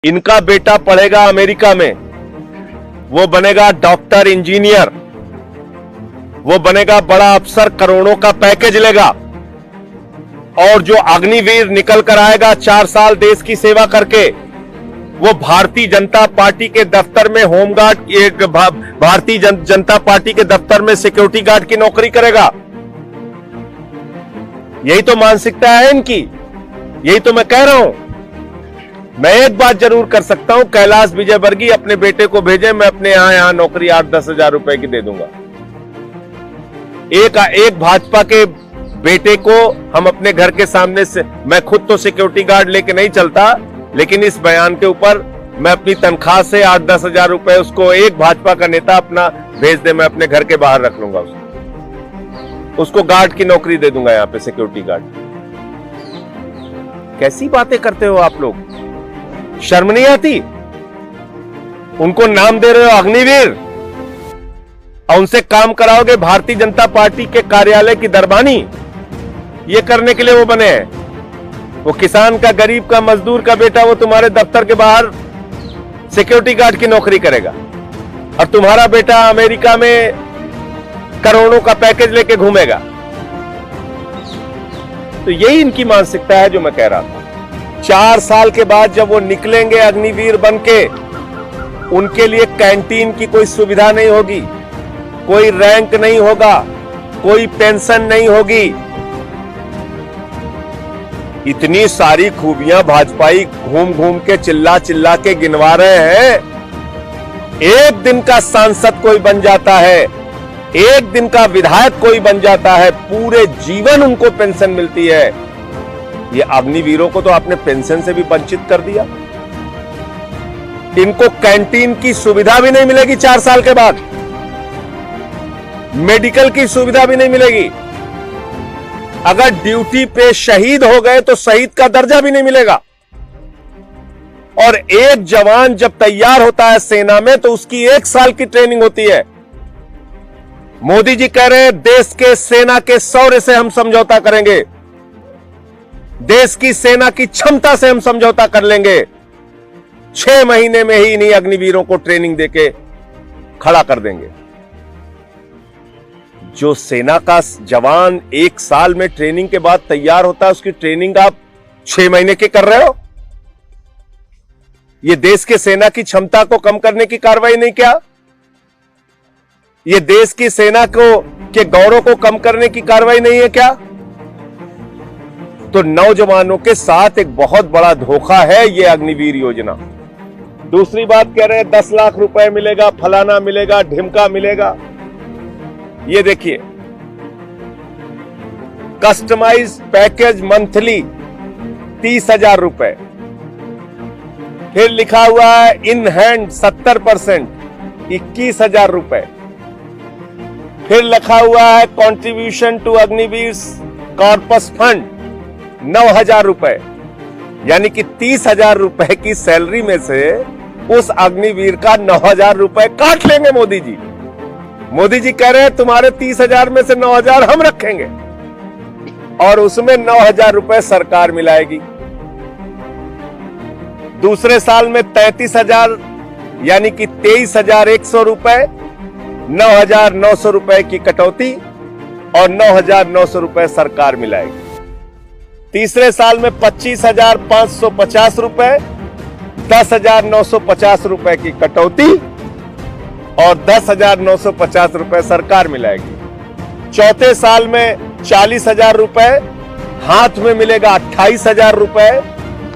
इनका बेटा पढ़ेगा अमेरिका में, वो बनेगा डॉक्टर, इंजीनियर, वो बनेगा बड़ा अफसर, करोड़ों का पैकेज लेगा। और जो अग्निवीर निकल कर आएगा 4 साल देश की सेवा करके, वो भारतीय जनता पार्टी के दफ्तर में होमगार्ड, एक भारतीय जनता पार्टी के दफ्तर में सिक्योरिटी गार्ड की नौकरी करेगा। यही तो मानसिकता है इनकी, यही तो मैं कह रहा हूं। मैं एक बात जरूर कर सकता हूं, कैलाश विजयवर्गीय अपने बेटे को भेजे, मैं अपने यहां नौकरी 8-10 हजार रुपए की दे दूंगा। एक भाजपा के बेटे को हम अपने घर के सामने से, मैं खुद तो सिक्योरिटी गार्ड लेके नहीं चलता, लेकिन इस बयान के ऊपर मैं अपनी तनख्वाह से 8-10 हजार रुपए उसको एक भाजपा का नेता अपना भेज दे, मैं अपने घर के बाहर रख लूंगा उसको गार्ड की नौकरी दे दूंगा, यहां पे सिक्योरिटी गार्ड। कैसी बातें करते हो आप लोग, शर्म नहीं आती? उनको नाम दे रहे हो अग्निवीर, और उनसे काम कराओगे भारतीय जनता पार्टी के कार्यालय की दरबानी। ये करने के लिए वो बने हैं। वो किसान का, गरीब का, मजदूर का बेटा वो तुम्हारे दफ्तर के बाहर सिक्योरिटी गार्ड की नौकरी करेगा, और तुम्हारा बेटा अमेरिका में करोड़ों का पैकेज लेके घूमेगा। तो यही इनकी मानसिकता है जो मैं कह रहा था। 4 साल के बाद जब वो निकलेंगे अग्निवीर बनके, उनके लिए कैंटीन की कोई सुविधा नहीं होगी, कोई रैंक नहीं होगा, कोई पेंशन नहीं होगी। इतनी सारी खूबियां भाजपाई घूम घूम के, चिल्ला चिल्ला के गिनवा रहे हैं। एक दिन का सांसद कोई बन जाता है, एक दिन का विधायक कोई बन जाता है, पूरे जीवन उनको पेंशन मिलती है। ये अग्निवीरों को तो आपने पेंशन से भी वंचित कर दिया। इनको कैंटीन की सुविधा भी नहीं मिलेगी 4 साल के बाद, मेडिकल की सुविधा भी नहीं मिलेगी। अगर ड्यूटी पे शहीद हो गए तो शहीद का दर्जा भी नहीं मिलेगा। और एक जवान जब तैयार होता है सेना में तो उसकी 1 साल की ट्रेनिंग होती है। मोदी जी कह रहे हैं देश के सेना के शौर्य से हम समझौता करेंगे, देश की सेना की क्षमता से हम समझौता कर लेंगे। 6 महीने में ही इन्हीं अग्निवीरों को ट्रेनिंग देके खड़ा कर देंगे। जो सेना का जवान 1 साल में ट्रेनिंग के बाद तैयार होता है, उसकी ट्रेनिंग आप 6 महीने की कर रहे हो। यह देश के सेना की क्षमता को कम करने की कार्रवाई नहीं क्या? यह देश की सेना के गौरव को कम करने की कार्रवाई नहीं है क्या? तो नौजवानों के साथ एक बहुत बड़ा धोखा है ये अग्निवीर योजना। दूसरी बात कह रहे हैं 10 लाख रुपए मिलेगा, फलाना मिलेगा, ढिमका मिलेगा। ये देखिए, कस्टमाइज पैकेज मंथली 30,000 रुपए, फिर लिखा हुआ है इन हैंड 70% 21,000 रुपए, फिर लिखा हुआ है contribution to Agniveer corpus fund 9,000 रुपए। यानी कि 30,000 रुपए की सैलरी में से उस अग्निवीर का 9,000 रुपए काट लेंगे मोदी जी। मोदी जी कह रहे हैं तुम्हारे 30,000 में से 9,000 हम रखेंगे, और उसमें 9,000 रुपए सरकार मिलाएगी। दूसरे साल में 33,000 यानी कि 23,100 रुपए, 9,900 रुपए की कटौती, और 9,900 रुपए सरकार मिलाएगी। तीसरे साल में 25,550 रुपए, 10,950 रुपए की कटौती, और 10,950 रुपए सरकार मिलाएगी। चौथे साल में 40,000 रुपए, हाथ में मिलेगा 28,000 रुपए,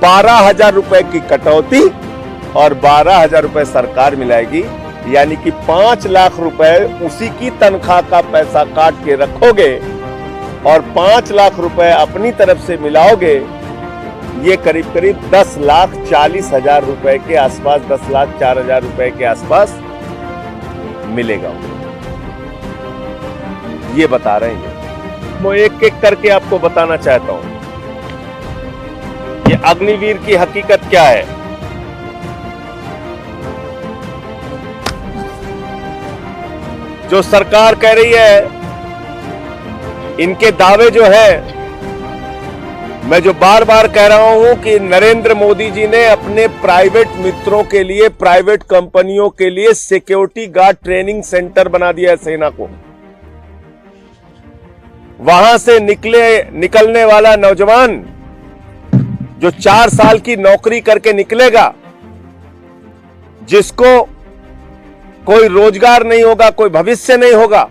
12,000 रुपए की कटौती, और 12,000 रुपए सरकार मिलाएगी। यानी कि 5 लाख रुपए उसी की तनख्वाह का पैसा काट के रखोगे, और 5 लाख रुपए अपनी तरफ से मिलाओगे। ये करीब करीब 10,40,000 रुपए के आसपास, 10,04,000 रुपए के आसपास मिलेगा। ये बता रहे हैं, मैं एक एक करके आपको बताना चाहता हूं ये अग्निवीर की हकीकत क्या है। जो सरकार कह रही है, इनके दावे जो है मैं जो बार बार कह रहा हूं कि नरेंद्र मोदी जी ने अपने प्राइवेट मित्रों के लिए, प्राइवेट कंपनियों के लिए सिक्योरिटी गार्ड ट्रेनिंग सेंटर बना दिया है सेना को। वहां से निकलने वाला नौजवान जो 4 साल की नौकरी करके निकलेगा, जिसको कोई रोजगार नहीं होगा, कोई भविष्य नहीं होगा,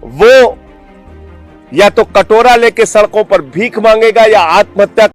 वो या तो कटोरा लेके सड़कों पर भीख मांगेगा या आत्महत्या